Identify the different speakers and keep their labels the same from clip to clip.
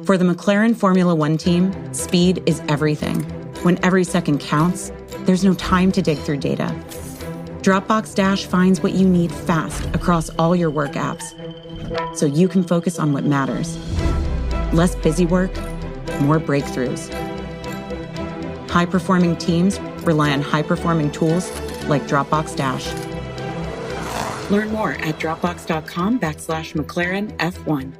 Speaker 1: For the McLaren Formula One team, speed is everything. When every second counts, there's no time to dig through data. Dropbox Dash finds what you need fast across all your work apps, so you can focus on what matters. Less busy work, more breakthroughs. High-performing teams rely on high-performing tools like Dropbox Dash. Learn more at dropbox.com/McLaren F1.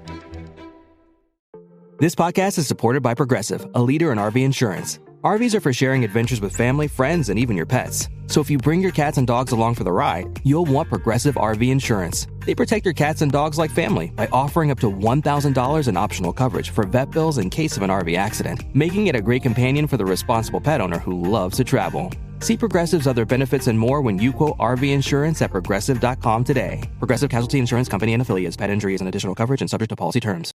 Speaker 2: This podcast is supported by Progressive, a leader in RV insurance. RVs are for sharing adventures with family, friends, and even your pets. So if you bring your cats and dogs along for the ride, you'll want Progressive RV insurance. They protect your cats and dogs like family by offering up to $1,000 in optional coverage for vet bills in case of an RV accident, making it a great companion for the responsible pet owner who loves to travel. See Progressive's other benefits and more when you quote RV insurance at Progressive.com today. Progressive Casualty Insurance Company and Affiliates. Pet injuries and additional coverage and subject to policy terms.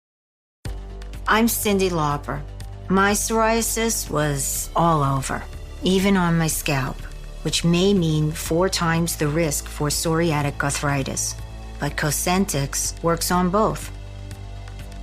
Speaker 3: I'm Cyndi Lauper. My psoriasis was all over, even on my scalp, which may mean 4 times the risk for psoriatic arthritis. But Cosentyx works on both.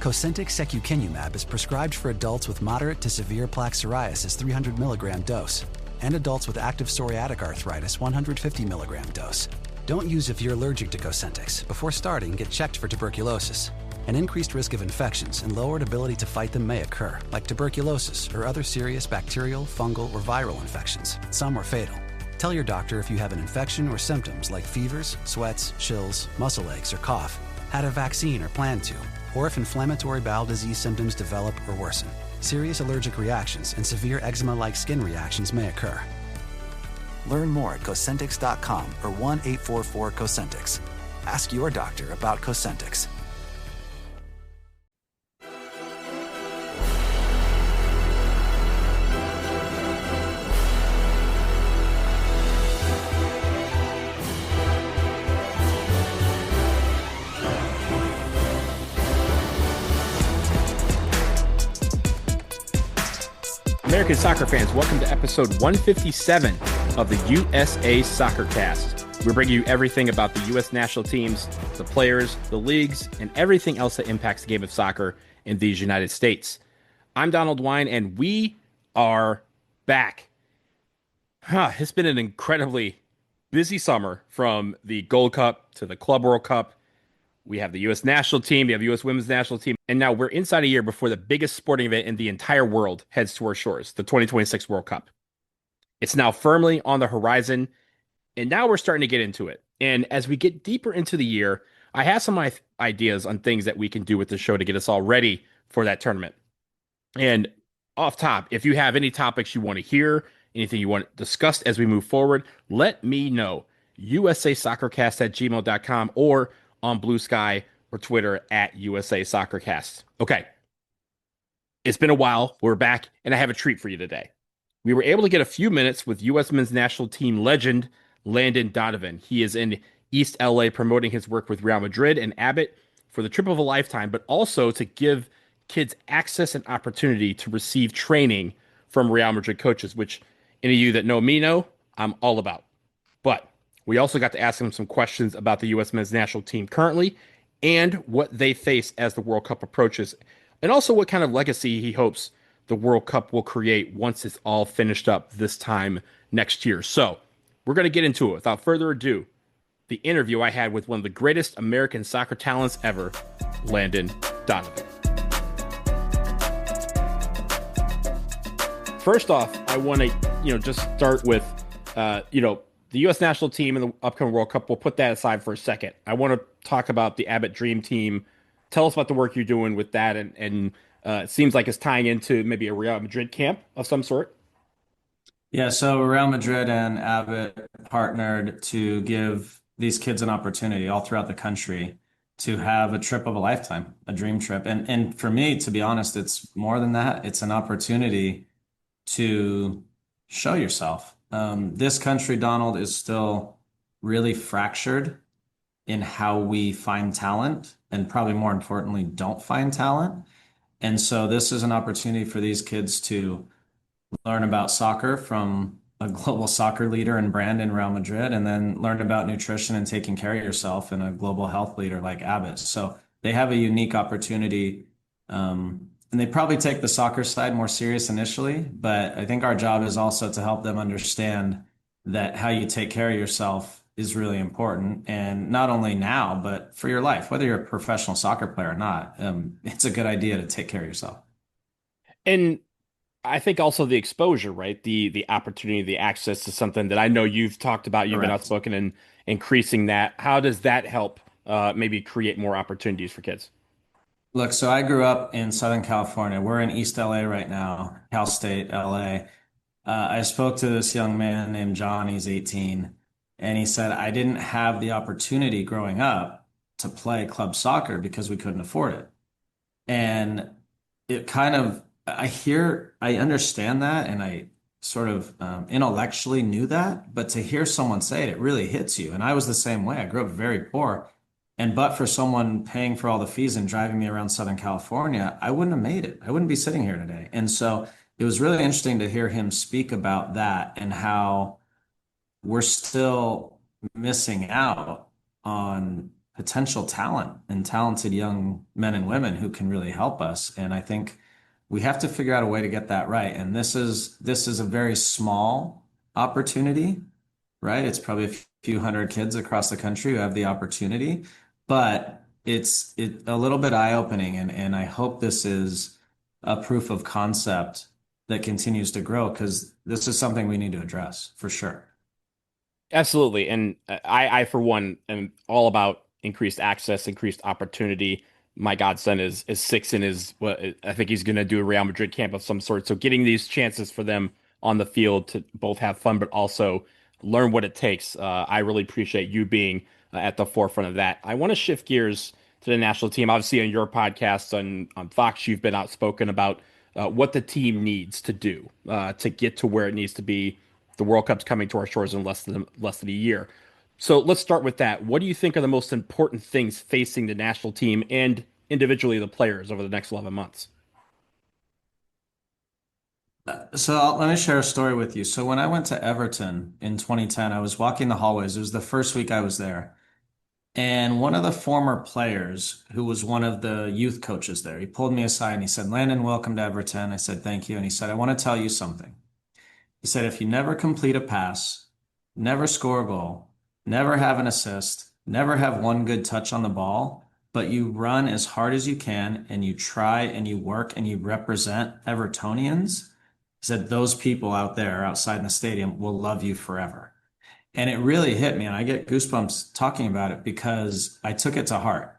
Speaker 4: Cosentyx secukinumab is prescribed for adults with moderate to severe plaque psoriasis 300 milligram dose and adults with active psoriatic arthritis 150 milligram dose. Don't use if you're allergic to Cosentyx. Before starting, get checked for tuberculosis. An increased risk of infections and lowered ability to fight them may occur, like tuberculosis or other serious bacterial, fungal, or viral infections. Some are fatal. Tell your doctor if you have an infection or symptoms like fevers, sweats, chills, muscle aches, or cough, had a vaccine or plan to, or if inflammatory bowel disease symptoms develop or worsen. Serious allergic reactions and severe eczema-like skin reactions may occur. Learn more at Cosentyx.com or 1-844-COSENTYX. Ask your doctor about Cosentyx.
Speaker 5: American soccer fans, welcome to episode 157 of the USA Soccer Cast. We're bringing you everything about the U.S. national teams, the players, the leagues, and everything else that impacts the game of soccer in these United States. I'm Donald Wine, and we are back. It's been an incredibly busy summer, from the Gold Cup to the Club World Cup. We have the U.S. national team, we have the U.S. women's national team, and now we're inside a year before the biggest sporting event in the entire world heads to our shores, the 2026 World Cup. It's now firmly on the horizon, and now we're starting to get into it. And as we get deeper into the year, I have some ideas on things that we can do with the show to get us all ready for that tournament. And off top, if you have any topics you want to hear, anything you want discussed as we move forward, let me know. USASoccercast@gmail.com or on Blue Sky or Twitter at USA Soccercast. Okay. It's been a while. We're back, and I have a treat for you today. We were able to get a few minutes with U.S. men's national team legend Landon Donovan. He is in East LA promoting his work with Real Madrid and Abbott for the trip of a lifetime, but also to give kids access and opportunity to receive training from Real Madrid coaches, which any of you that know me know I'm all about. But we also got to ask him some questions about the U.S. men's national team currently and what they face as the World Cup approaches, and also what kind of legacy he hopes the World Cup will create once it's all finished up this time next year. So we're going to get into it. Without further ado, the interview I had with one of the greatest American soccer talents ever, Landon Donovan. First off, I want to, just start with, the U.S. national team in the upcoming World Cup. We'll put that aside for a second. I want to talk about the Abbott Dream Team. Tell us about the work you're doing with that, and it seems like it's tying into maybe a Real Madrid camp of some sort.
Speaker 6: Yeah, so Real Madrid and Abbott partnered to give these kids an opportunity all throughout the country to have a trip of a lifetime, a dream trip. And for me, to be honest, it's more than that. It's an opportunity to show yourself. This country, Donald, is still really fractured in how we find talent, and probably more importantly, don't find talent. And so this is an opportunity for these kids to learn about soccer from a global soccer leader and brand in Real Madrid, and then learn about nutrition and taking care of yourself in a global health leader like Abbott. So they have a unique opportunity. And and they probably take the soccer side more serious initially, but I think our job is also to help them understand that how you take care of yourself is really important. And not only now, but for your life, whether you're a professional soccer player or not, it's a good idea to take care of yourself.
Speaker 5: And I think also the exposure, right? The opportunity, the access to something that I know you've talked about, you've been
Speaker 6: Correct.
Speaker 5: outspoken and increasing that. How does that help maybe create more opportunities for kids?
Speaker 6: Look, so I grew up in Southern California. We're in East LA right now, Cal State, LA. I spoke to this young man named John. He's 18, and he said, I didn't have the opportunity growing up to play club soccer because we couldn't afford it. And it kind of, I understand that, and I sort of intellectually knew that, but to hear someone say it, it really hits you. And I was the same way. I grew up very poor. And but for someone paying for all the fees and driving me around Southern California, I wouldn't have made it. I wouldn't be sitting here today. And so it was really interesting to hear him speak about that and how we're still missing out on potential talent and talented young men and women who can really help us. And I think we have to figure out a way to get that right. And this is a very small opportunity, right? It's probably a few hundred kids across the country who have the opportunity, but it's a little bit eye-opening, and I hope this is a proof of concept that continues to grow because this is something we need to address for sure.
Speaker 5: Absolutely. And I, for one, am all about increased access, increased opportunity. My godson is 6 and is what I think he's going to do a Real Madrid camp of some sort. So getting these chances for them on the field to both have fun, but also learn what it takes. I really appreciate you being at the forefront of that. I want to shift gears to the national team. Obviously, on your podcast on Fox, you've been outspoken about what the team needs to do to get to where it needs to be. The World Cup's coming to our shores in less than a year. So let's start with that. What do you think are the most important things facing the national team and individually the players over the next 11 months?
Speaker 6: Let me share a story with you. So when I went to Everton in 2010, I was walking the hallways. It was the first week I was there. And one of the former players, who was one of the youth coaches there, he pulled me aside and he said, Landon, welcome to Everton. I said, thank you. And he said, I want to tell you something. He said, if you never complete a pass, never score a goal, never have an assist, never have one good touch on the ball, but you run as hard as you can and you try and you work and you represent Evertonians, he said, those people out there outside in the stadium will love you forever. And it really hit me. And I get goosebumps talking about it because I took it to heart.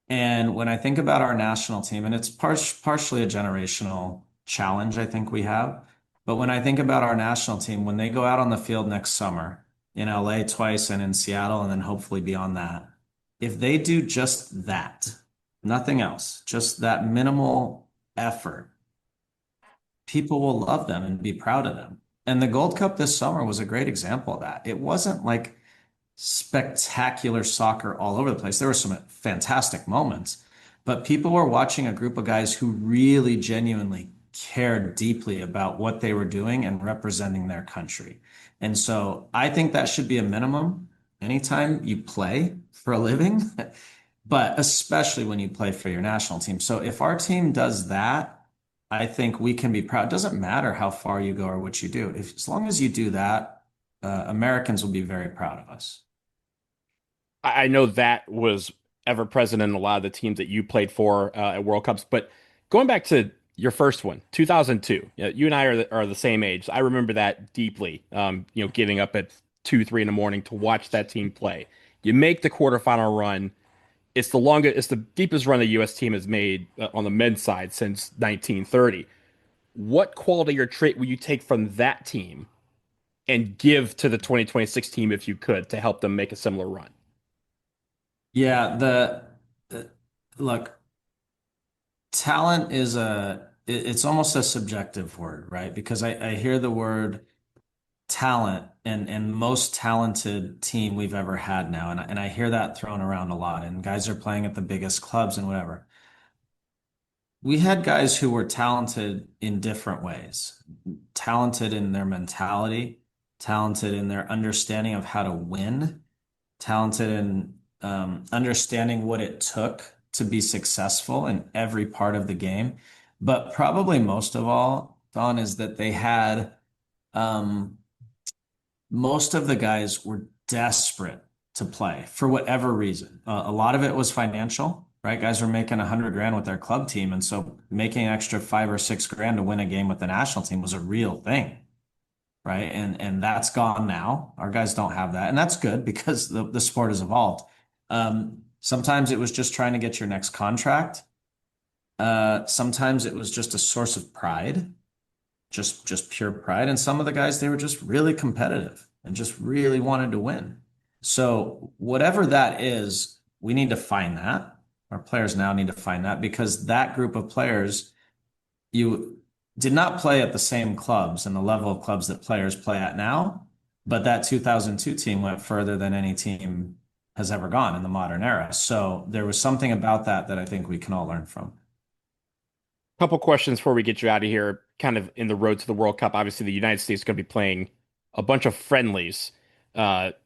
Speaker 6: And when I think about our national team, and it's partially a generational challenge I think we have, but when I think about our national team, when they go out on the field next summer in LA twice and in Seattle, and then hopefully beyond that, if they do just that, nothing else, just that minimal effort, people will love them and be proud of them. And the Gold Cup this summer was a great example of that. It wasn't like spectacular soccer all over the place. There were some fantastic moments, but people were watching a group of guys who really genuinely cared deeply about what they were doing and representing their country. And so I think that should be a minimum anytime you play for a living, but especially when you play for your national team. So if our team does that, I think we can be proud. It doesn't matter how far you go or what you do. As long as you do that, Americans will be very proud of us.
Speaker 5: I know that was ever present in a lot of the teams that you played for at World Cups, but going back to your first one, 2002, you and I are the same age. I remember that deeply. Getting up at 2, 3 in the morning to watch that team play. You make the quarterfinal run. It's the deepest run the U.S. team has made on the men's side since 1930. What quality or trait will you take from that team and give to the 2026 team if you could to help them make a similar run?
Speaker 6: Yeah, the look, talent is it's almost a subjective word, right? Because I hear the word talent and most talented team we've ever had now. And I hear that thrown around a lot. And guys are playing at the biggest clubs and whatever. We had guys who were talented in different ways, talented in their mentality, talented in their understanding of how to win, talented in understanding what it took to be successful in every part of the game. But probably most of all, Don, is that they had um, most of the guys were desperate to play for whatever reason. A lot of it was financial, right? Guys were making 100 grand with their club team, and so making an extra 5 or 6 grand to win a game with the national team was a real thing, right? And that's gone now. Our guys don't have that, and that's good because the sport has evolved. Sometimes it was just trying to get your next contract. Sometimes it was just a source of pride, just pure pride. And some of the guys, they were just really competitive and just really wanted to win. So whatever that is, we need to find that. Our players now need to find that because that group of players, you did not play at the same clubs and the level of clubs that players play at now, but that 2002 team went further than any team has ever gone in the modern era. So there was something about that that I think we can all learn from.
Speaker 5: Couple questions before we get you out of here, kind of in the road to the World Cup. Obviously, the United States is going to be playing a bunch of friendlies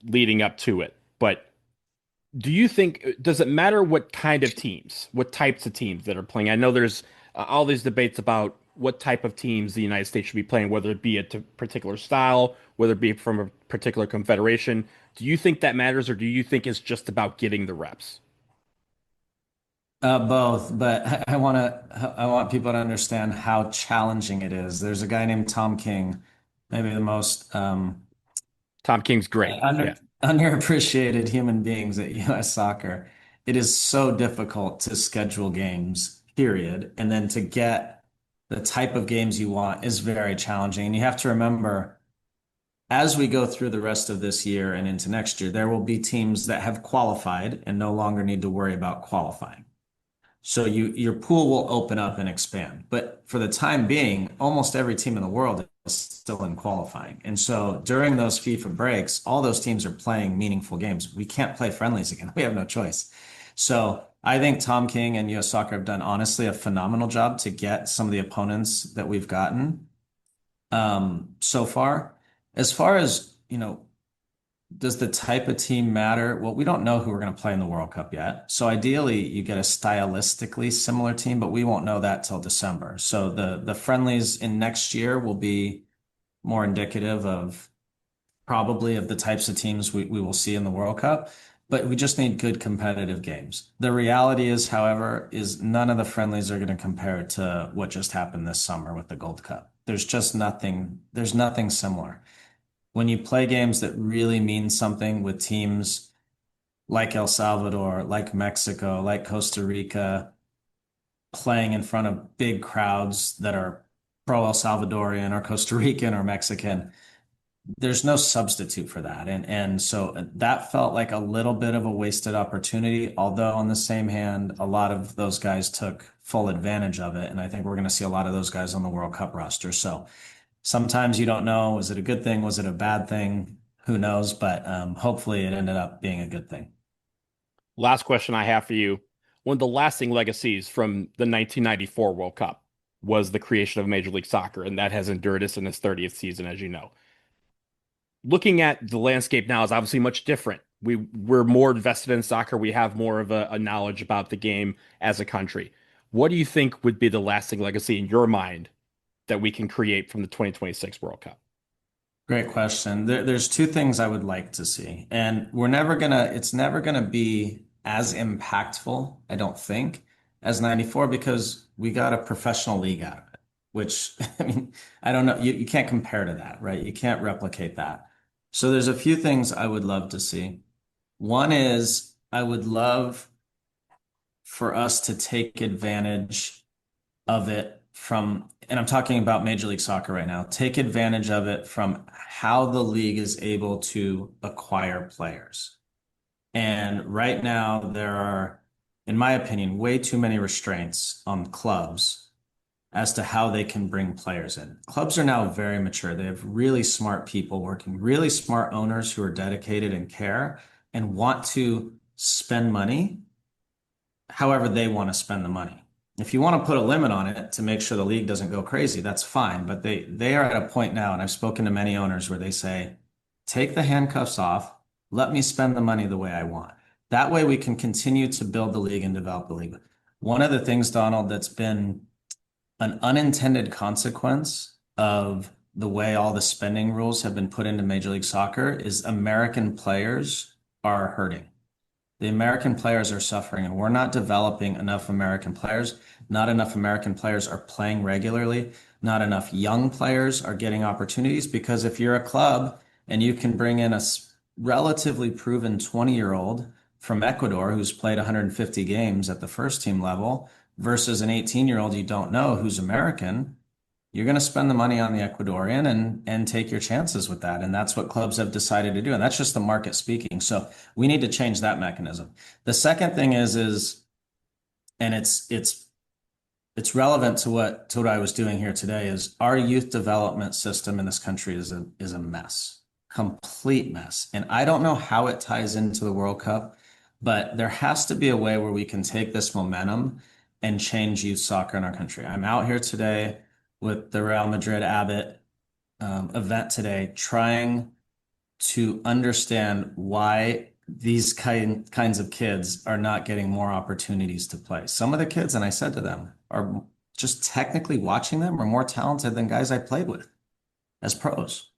Speaker 5: leading up to it. But do you think, does it matter what kind of teams, what types of teams that are playing? I know there's all these debates about what type of teams the United States should be playing, whether it be a particular style, whether it be from a particular confederation. Do you think that matters, or do you think it's just about getting the reps?
Speaker 6: Both, but I want people to understand how challenging it is. There's a guy named Tom King, maybe the most
Speaker 5: Tom King's great. Yeah.
Speaker 6: underappreciated human beings at US Soccer. It is so difficult to schedule games, period, and then to get the type of games you want is very challenging. And you have to remember, as we go through the rest of this year and into next year, there will be teams that have qualified and no longer need to worry about qualifying. So your pool will open up and expand. But for the time being, almost every team in the world is still in qualifying. And so during those FIFA breaks, all those teams are playing meaningful games. We can't play friendlies again. We have no choice. So I think Tom King and US Soccer have done honestly a phenomenal job to get some of the opponents that we've gotten so far. As far as, does the type of team matter? Well, we don't know who we're going to play in the World Cup yet. So ideally, you get a stylistically similar team, but we won't know that till December. So the friendlies in next year will be more indicative of probably of the types of teams we will see in the World Cup. But we just need good competitive games. The reality is, however, is none of the friendlies are going to compare to what just happened this summer with the Gold Cup. There's nothing similar. When you play games that really mean something with teams like El Salvador, like Mexico, like Costa Rica, playing in front of big crowds that are pro El Salvadorian or Costa Rican or Mexican, there's no substitute for that. And so that felt like a little bit of a wasted opportunity, although on the same hand, a lot of those guys took full advantage of it. And I think we're going to see a lot of those guys on the World Cup roster. So sometimes you don't know, was it a good thing? Was it a bad thing? Who knows? But hopefully it ended up being a good thing.
Speaker 5: Last question I have for you. One of the lasting legacies from the 1994 World Cup was the creation of Major League Soccer, and that has endured us in its 30th season, as you know. Looking at the landscape now is obviously much different. We're more invested in soccer. We have more of a knowledge about the game as a country. What do you think would be the lasting legacy in your mind that we can create from the 2026 World Cup?
Speaker 6: Great question. There's two things I would like to see, and it's never gonna be as impactful, I don't think, as 94 because we got a professional league out of it, which, I mean, I don't know, you can't compare to that, right? You can't replicate that. So there's a few things I would love to see. One is I would love for us to take advantage of it from, and I'm talking about Major League Soccer right now, take advantage of it from how the league is able to acquire players. And right now, there are, in my opinion, way too many restraints on clubs as to how they can bring players in. Clubs are now very mature. They have really smart people working, really smart owners who are dedicated and care and want to spend money however they want to spend the money. If you want to put a limit on it to make sure the league doesn't go crazy, that's fine. But they are at a point now, and I've spoken to many owners where they say, take the handcuffs off, let me spend the money the way I want. That way we can continue to build the league and develop the league. One of the things, Donald, that's been an unintended consequence of the way all the spending rules have been put into Major League Soccer is American players are hurting. The American players are suffering, and we're not developing enough American players. Not enough American players are playing regularly. Not enough young players are getting opportunities, because if you're a club and you can bring in a relatively proven 20-year-old from Ecuador who's played 150 games at the first team level versus an 18-year-old you don't know who's American, you're going to spend the money on the Ecuadorian and take your chances with that. And that's what clubs have decided to do. And that's just the market speaking. So we need to change that mechanism. The second thing is, and it's relevant to what I was doing here today, is our youth development system in this country is a mess, complete mess. And I don't know how it ties into the World Cup, but there has to be a way where we can take this momentum and change youth soccer in our country. I'm out here today with the Real Madrid Abbott event today, trying to understand why these kinds of kids are not getting more opportunities to play. Some of the kids, and I said to them, are just technically watching them are more talented than guys I played with as pros.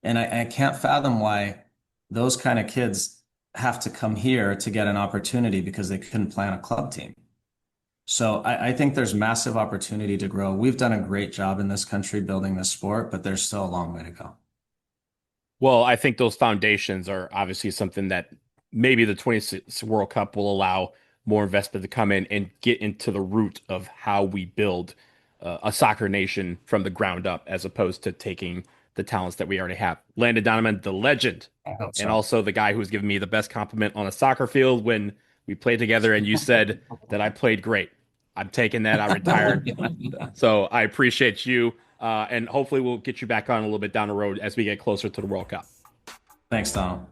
Speaker 6: And I can't fathom why those kind of kids have to come here to get an opportunity because they couldn't play on a club team. So I think there's massive opportunity to grow. We've done a great job in this country building this sport, but there's still a long way to go.
Speaker 5: Well, I think those foundations are obviously something that maybe the 26th World Cup will allow more investment to come in and get into the root of how we build a soccer nation from the ground up, as opposed to taking the talents that we already have. Landon Donovan, the legend, and also the guy who's given me the best compliment on a soccer field when we played together and you said that I played great. I'm taking that. I retired. So I appreciate you. And hopefully we'll get you back on a little bit down the road as we get closer to the World Cup.
Speaker 6: Thanks, Donald.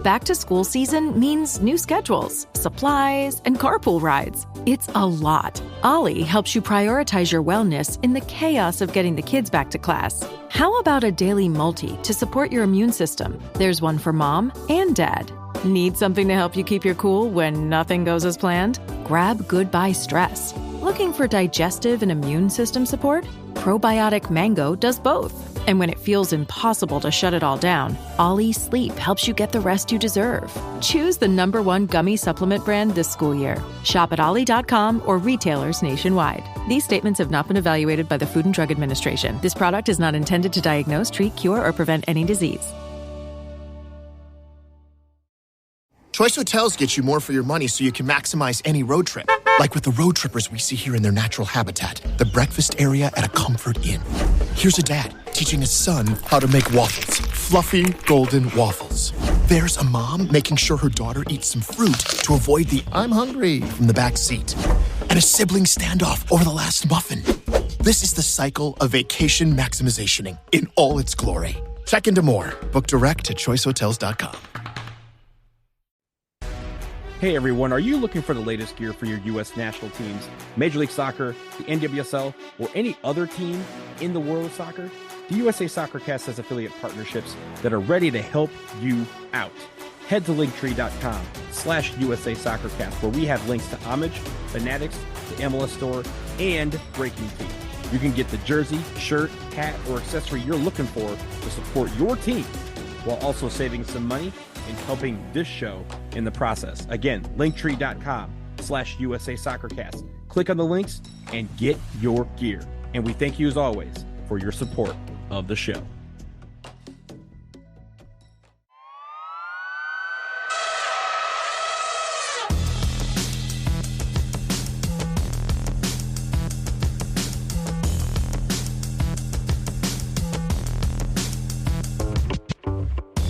Speaker 7: Back to school season means new schedules, supplies, and carpool rides. It's a lot. Ollie helps you prioritize your wellness in the chaos of getting the kids back to class. How about a daily multi to support your immune system? There's one for mom and dad. Need something to help you keep your cool when nothing goes as planned? Grab Goodbye Stress. Looking for digestive and immune system support? Probiotic Mango does both. And when it feels impossible to shut it all down, Ollie Sleep helps you get the rest you deserve. Choose the #1 gummy supplement brand this school year. Shop at ollie.com or retailers nationwide. These statements have not been evaluated by the Food and Drug Administration. This product is not intended to diagnose, treat, cure, or prevent any disease.
Speaker 8: Choice Hotels gets you more for your money so you can maximize any road trip. Like with the road trippers we see here in their natural habitat, the breakfast area at a Comfort Inn. Here's a dad teaching his son how to make waffles, fluffy golden waffles. There's a mom making sure her daughter eats some fruit to avoid the "I'm hungry" from the back seat. And a sibling standoff over the last muffin. This is the cycle of vacation maximizationing in all its glory. Check into more. Book direct at choicehotels.com.
Speaker 5: Hey everyone, are you looking for the latest gear for your U.S. national teams, Major League Soccer, the NWSL, or any other team in the world of soccer? The USA SoccerCast has affiliate partnerships that are ready to help you out. Head to linktree.com/USA SoccerCast, where we have links to Homage, Fanatics, the MLS store, and Breaking Team. You can get the jersey, shirt, hat, or accessory you're looking for to support your team, while also saving some money and helping this show in the process. Again, linktree.com/USA SoccerCast. Click on the links and get your gear. And we thank you as always for your support of the show.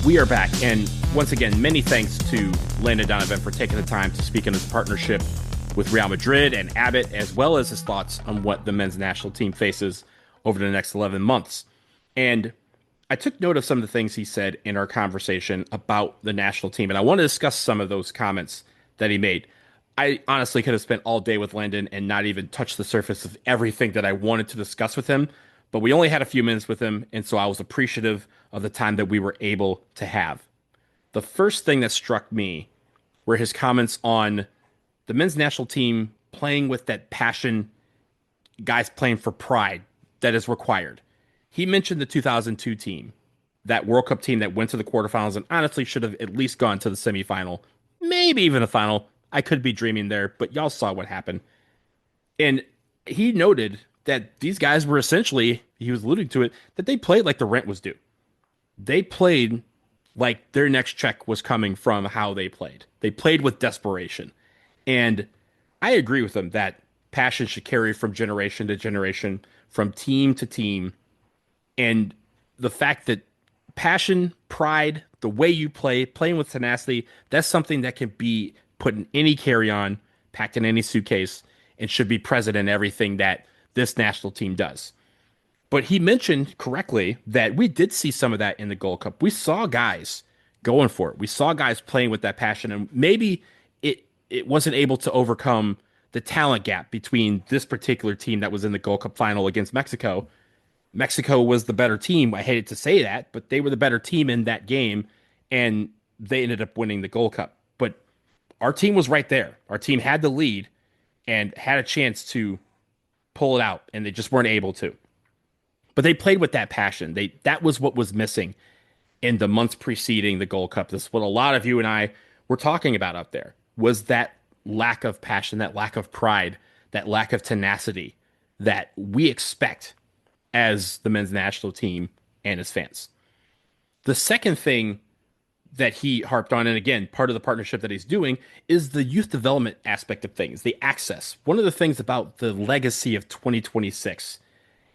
Speaker 5: We are back, and once again, many thanks to Landon Donovan for taking the time to speak on his partnership with Real Madrid and Abbott, as well as his thoughts on what the men's national team faces over the next 11 months. And I took note of some of the things he said in our conversation about the national team, and I want to discuss some of those comments that he made. I honestly could have spent all day with Landon and not even touched the surface of everything that I wanted to discuss with him, but we only had a few minutes with him, and so I was appreciative of the time that we were able to have. The first thing that struck me were his comments on the men's national team playing with that passion, guys playing for pride that is required. He mentioned the 2002 team, that World Cup team that went to the quarterfinals and honestly should have at least gone to the semifinal, maybe even the final. I could be dreaming there, but y'all saw what happened. And he noted that these guys were essentially, he was alluding to it, that they played like the rent was due. They played like their next check was coming from how they played. They played with desperation. And I agree with him that passion should carry from generation to generation, from team to team. And the fact that passion, pride, the way you play, playing with tenacity, that's something that can be put in any carry-on, packed in any suitcase, and should be present in everything that this national team does. But he mentioned correctly that we did see some of that in the Gold Cup. We saw guys going for it. We saw guys playing with that passion, and maybe it wasn't able to overcome the talent gap between this particular team that was in the Gold Cup final against Mexico. Mexico was the better team. I hated to say that, but they were the better team in that game, and they ended up winning the Gold Cup. But our team was right there. Our team had the lead and had a chance to pull it out, and they just weren't able to. But they played with that passion. That was what was missing in the months preceding the Gold Cup. This is what a lot of you and I were talking about out there, was that lack of passion, that lack of pride, that lack of tenacity that we expect as the men's national team and as fans. The second thing that he harped on, and again, part of the partnership that he's doing, is the youth development aspect of things, the access. One of the things about the legacy of 2026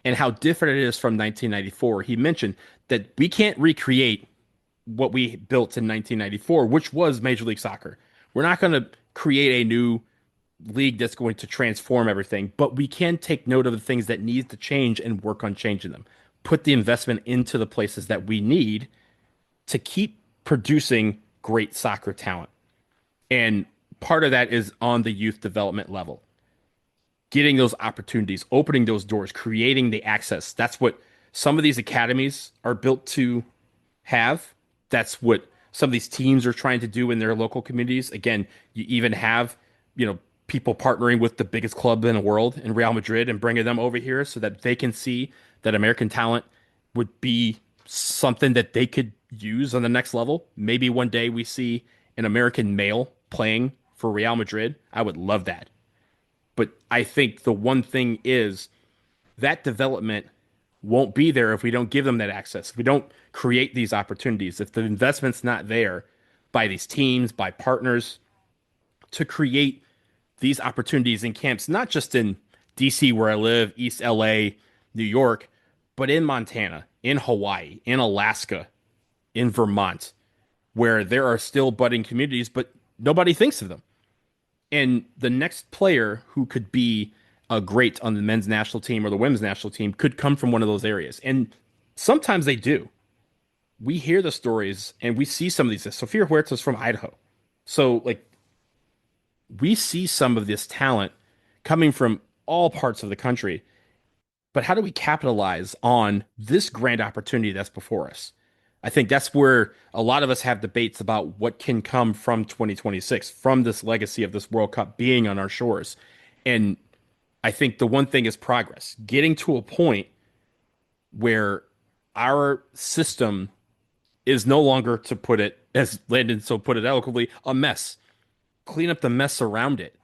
Speaker 5: and how different it is from 1994, he mentioned that we can't recreate what we built in 1994, which was Major League Soccer. We're not going to create a new league that's going to transform everything, but we can take note of the things that need to change and work on changing them. Put the investment into the places that we need to keep producing great soccer talent. And part of that is on the youth development level. Getting those opportunities, opening those doors, creating the access. That's what some of these academies are built to have. That's what some of these teams are trying to do in their local communities. Again, you even have, people partnering with the biggest club in the world in Real Madrid and bringing them over here so that they can see that American talent would be something that they could use on the next level. Maybe one day we see an American male playing for Real Madrid. I would love that. But I think the one thing is that development won't be there if we don't give them that access. If we don't create these opportunities, if the investment's not there by these teams, by partners to create these opportunities in camps, not just in DC where I live, East LA, New York, but in Montana, in Hawaii, in Alaska, in Vermont, where there are still budding communities, but nobody thinks of them. And the next player who could be a great on the men's national team or the women's national team could come from one of those areas. And sometimes they do. We hear the stories and we see some of these. Sofia Huerta's from Idaho. So, we see some of this talent coming from all parts of the country. But how do we capitalize on this grand opportunity that's before us? I think that's where a lot of us have debates about what can come from 2026, from this legacy of this World Cup being on our shores. And I think the one thing is progress, getting to a point where our system is no longer, to put it, as Landon so put it eloquently, a mess. Clean up the mess around it.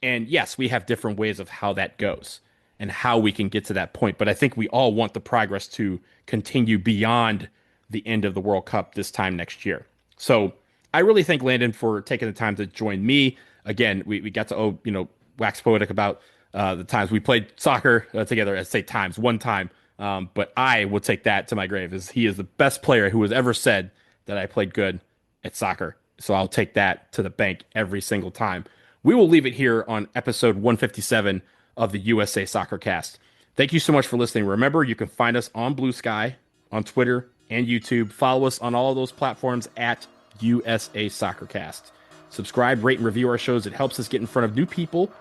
Speaker 5: And yes, we have different ways of how that goes and how we can get to that point. But I think we all want the progress to continue beyond the end of the World Cup this time next year. So I really thank Landon for taking the time to join me. Again, we got to, wax poetic about the times we played soccer together. I say times, one time. But I will take that to my grave, as he is the best player who has ever said that I played good at soccer. So I'll take that to the bank every single time. We will leave it here on episode 157 of the USA Soccer Cast. Thank you so much for listening. Remember, you can find us on Blue Sky, on Twitter, and YouTube. Follow us on all of those platforms at USA Soccer Cast. Subscribe, rate, and review our shows. It helps us get in front of new people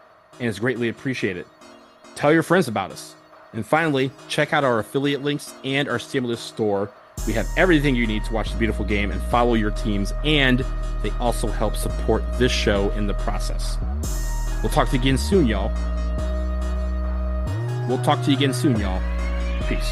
Speaker 5: and is greatly appreciated. Tell your friends about us. And finally, check out our affiliate links and our stimulus store We have everything you need to watch the beautiful game and follow your teams, and they also help support this show in the process. We'll talk to you again soon, y'all. Peace.